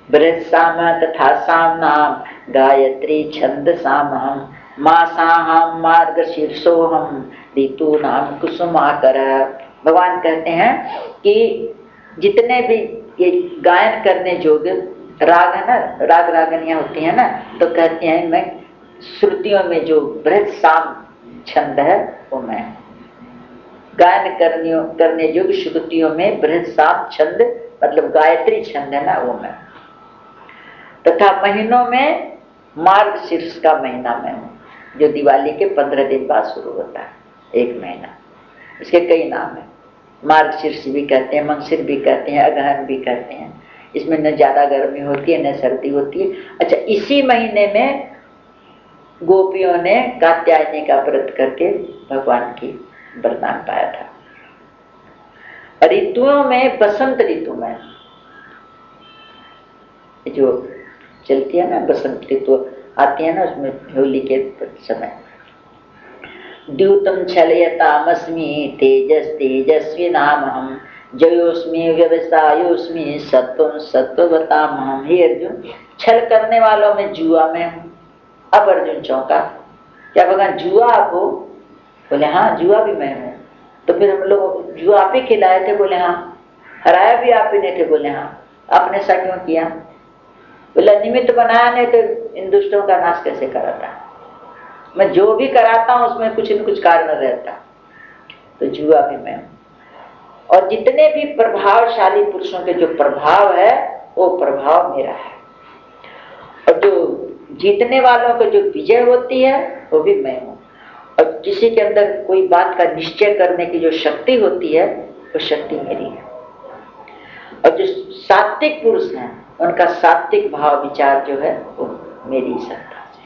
बृहत् साम तथा सामनाम गायत्री छंद सामहम मासाहम मार्गशीर्षोहम ऋतु नाम कुसुमाकर। भगवान कहते हैं कि जितने भी ये गायन करने योग्य राग है ना, राग रागनियां होती है ना, तो कहते हैं मैं श्रुतियों में जो बृहत् साम छंद है वो मैं गायन करने योग्य श्रुतियों में बृहत् साम छंद मतलब गायत्री छंद है ना वो मैं। तथा महीनों में मार्गशीर्ष का महीना मैं हूँ, जो दिवाली के 15 दिन बाद शुरू होता है, एक महीना। इसके कई नाम है, मार्गशीर्ष भी कहते हैं, मंगशीर भी कहते हैं, अगहन भी कहते हैं। इसमें न ज्यादा गर्मी होती है न सर्दी होती है। अच्छा, इसी महीने में गोपियों ने कात्यायनी का व्रत करके भगवान की वरदान पाया था। ऋतुओं में बसंत ऋतु में जो चलती है ना, बसंत ऋतु आती है ना, उसमें होली के समय द्यूतम छलयतामस्मि तेजस तेजस्वी नामहम जयोस्मि व्यवसायोस्मि सत्वम सत्ववतामहम। हे अर्जुन, छल करने वालों में जुआ में हूँ। अब अर्जुन चौंका, क्या भगवान जुआ आप हो? बोले हाँ, जुआ भी मैं हूँ। तो फिर हम लोग जुआ आप ही खिलाए थे? बोले हाँ। हराया भी आप ही ने थे? बोले हाँ। आपने ऐसा क्यों किया? बोले निमित्त बनाया नहीं तो इन दुष्टों का नाश कैसे कराता? मैं जो भी कराता हूं उसमें कुछ न कुछ कारण रहता, तो जुआ भी मैं हूं। और जितने भी प्रभावशाली पुरुषों के जो प्रभाव है वो प्रभाव मेरा है, और जो जीतने वालों को जो विजय होती है वो भी मैं हूं। और किसी के अंदर कोई बात का निश्चय करने की जो शक्ति होती है वो शक्ति मेरी है। और जो सात्विक पुरुष हैं उनका सात्विक भाव विचार जो है वो मेरी सत्ता से।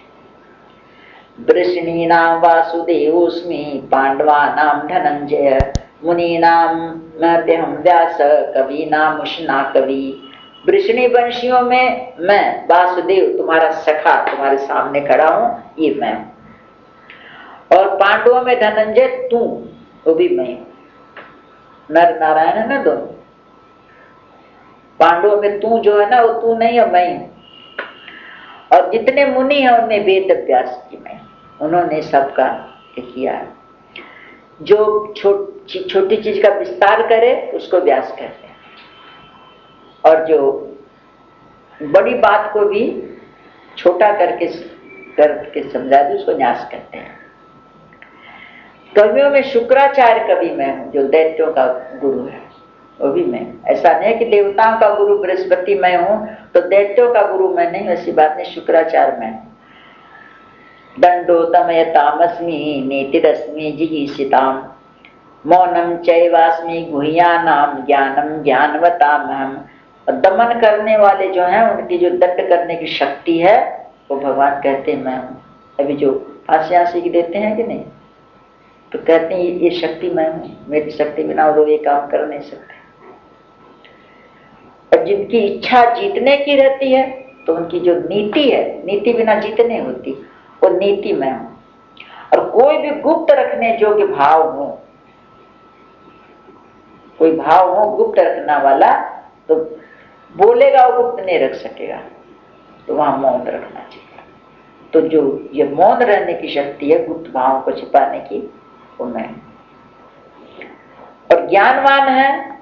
वृष्णीनां वासुदेवोऽस्मि पांडवानां धनंजय मुनीनां मध्यहं व्यास कवीनां उष्णा कवि। वृष्णि वंशियों में मैं वासुदेव तुम्हारा सखा तुम्हारे सामने खड़ा हूं, ये मैं हूं। और पांडवों में धनंजय तू, वो भी मैं हूं। नर नारायण है ना दोनों। पांडवों में तू जो है ना वो तू नहीं है, मैं हूं। और जितने मुनि हैं उनमें वेद व्यास जी में, उन्होंने सबका किया है। जो छोटी चीज का विस्तार करे उसको व्यास कहते हैं, और जो बड़ी बात को भी छोटा करके समझा दे उसको न्यास कहते हैं। कवियों में शुक्राचार्य कवि मैं हूं, जो दैत्यों का गुरु है, वो भी मैं। ऐसा नहीं कि देवताओं का गुरु बृहस्पति मैं हूं तो दैत्यों का गुरु मैं नहीं, ऐसी बात नहीं। शुक्राचार्य मैं हूं। दंडोतमयतामस्मि नीतिरस्मि जिगीषिताम मौनम चैवास्मि गुह्यानाम ज्ञानम ज्ञानवतामहम। दमन करने वाले जो हैं उनकी जो दंड करने की शक्ति है वो भगवान कहते हैं मैं हूं। अभी जो फांसियां सीख देते हैं कि नहीं, तो कहते हैं ये शक्ति मैं हूं, मेरी शक्ति बिना वो लोग ये काम कर नहीं सकते। और जिनकी इच्छा जीतने की रहती है तो उनकी जो नीति है, नीति बिना जीतने होती, वो नीति में हूं। और कोई भी गुप्त रखने योग्य भाव हो, कोई भाव हो गुप्त रखना वाला, तो बोलेगा वो गुप्त नहीं रख सकेगा, तो वहां मौन रखना चाहिए। तो जो ये मौन रहने की शक्ति है गुप्त भावों को छिपाने की, वो मैं। और ज्ञानवान है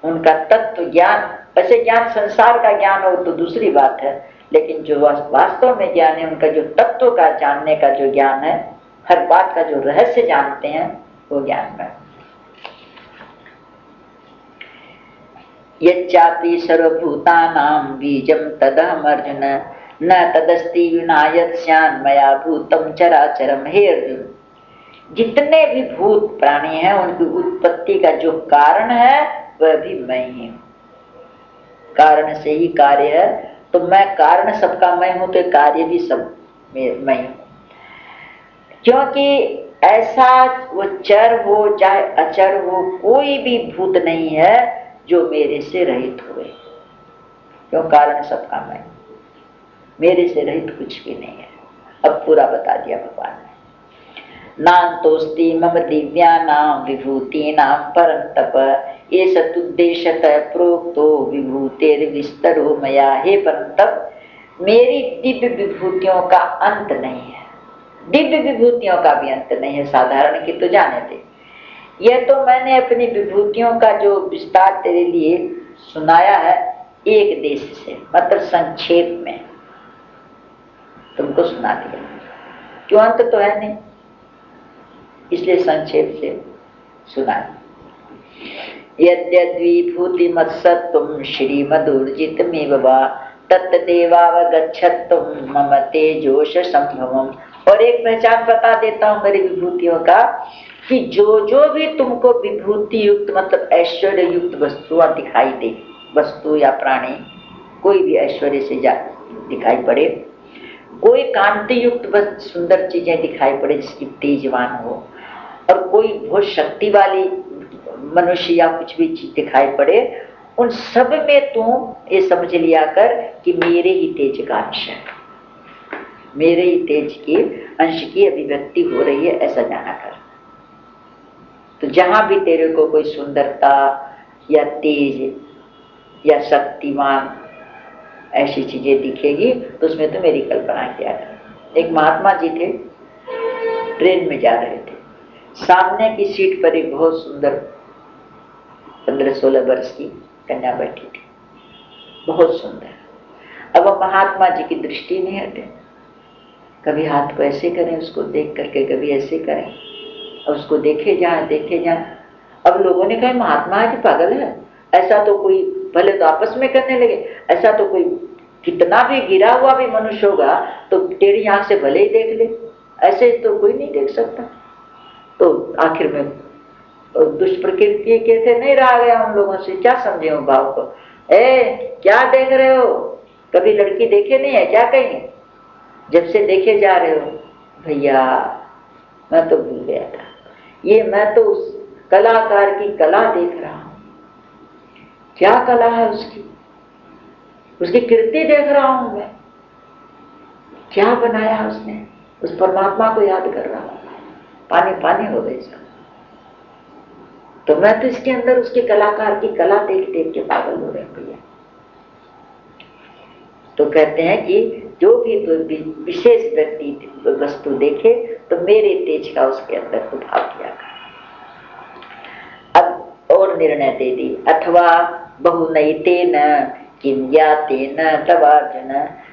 उनका तत्व ज्ञान, ऐसे ज्ञान संसार का ज्ञान हो तो दूसरी बात है, लेकिन जो वास्तव में ज्ञान है उनका जो तत्व का जानने का जो ज्ञान है, हर बात का जो रहस्य जानते हैं वो ज्ञान में। यच्चापि सर्वभूतानां बीजं तदहम् अर्जुन न तदस्ति विना यत्स्यान् मया भूतं चराचरम्। हे अर्जुन, जितने भी भूत प्राणी हैं उनकी उत्पत्ति का जो कारण है वह भी मैं ही हूं। कारण से ही कार्य है, तो मैं कारण सबका मैं हूं, तो कार्य भी सब मैं हूं। क्योंकि ऐसा वो चर हो चाहे अचर हो, कोई भी भूत नहीं है जो मेरे से रहित हुए, क्यों? कारण सबका मैं, मेरे से रहित कुछ भी नहीं है। अब पूरा बता दिया भगवान ने। नान्तोस्ति मम दिव्यानां विभूतीनां परन्तप एष तुद्देश्यतः प्रोक्तो विभूतिर्विस्तरो मया। हे परन्तप, मेरी दिव्य विभूतियों का अंत नहीं है, दिव्य विभूतियों का भी अंत नहीं है। साधारण की तो जाने दे, यह तो मैंने अपनी विभूतियों का जो विस्तार तेरे लिए सुनाया है एक देश से, मतलब संक्षेप में तुमको सुना दिया। क्यों, अंत तो है नहीं, इसलिए संक्षेप से सुना। यद्यद्विभूतिमत्सत्त्वं श्रीमदूर्जितमेव वा तत्तदेवावगच्छत्तुं मम तेजोश संभवम्। और एक पहचान बता देता हूँ मेरी विभूतियों का, कि जो जो भी तुमको विभूति युक्त मतलब ऐश्वर्य युक्त वस्तुआं दिखाई दे, वस्तु या प्राणी कोई भी ऐश्वर्य से दिखाई पड़े, कोई कांति युक्त सुंदर चीजें दिखाई पड़े जिसकी तेजवान हो, और कोई बहुत शक्ति वाली मनुष्य या कुछ भी चीज दिखाई पड़े, उन सब में तू ये समझ लिया कर कि मेरे ही तेज का अंश है, मेरे ही तेज के अंश की अभिव्यक्ति हो रही है, ऐसा जाना कर। तो जहां भी तेरे को कोई सुंदरता या तेज या शक्तिमान ऐसी चीजें दिखेगी तो उसमें तो मेरी कल्पना किया कर। एक महात्मा जी थे, ट्रेन में जा रहे थे, सामने की सीट पर एक बहुत सुंदर 15-16 वर्ष की कन्या बैठी थी, बहुत सुंदर। अब वो महात्मा जी की दृष्टि नहीं हटे, कभी हाथ को ऐसे करें उसको देख करके, कभी ऐसे करें, अब उसको देखे जाए। अब लोगों ने कहा महात्मा जी पागल है, ऐसा तो कोई, भले तो आपस में करने लगे, ऐसा तो कोई कितना भी गिरा हुआ भी मनुष्य होगा तो टेढ़ी आंख से भले ही देख ले, ऐसे तो कोई नहीं देख सकता। तो आखिर में दुष्प्रकृति के थे, नहीं रहा गया उन लोगों से, क्या समझे उन भाव को। क्या देख रहे हो, कभी लड़की देखे नहीं है क्या कहीं, जब से देखे जा रहे हो। भैया मैं तो भूल गया था, ये मैं तो उस कलाकार की कला देख रहा हूं, क्या कला है उसकी कीर्ति देख रहा हूं मैं, क्या बनाया उसने, उस परमात्मा को याद कर रहा हूं। पानी पानी हो गए सब, तो मैं तो इसके अंदर उसके कलाकार की कला देख देख के पागल हो रहे भैया। तो कहते हैं कि जो भी तो विशेष व्यक्ति वस्तु देखे तो मेरे तेज का उसके अंदर तो भाव किया कर। अब और निर्णय दे दी, अथवा बहुनैतेन किं ज्ञातेन तवार्जुन।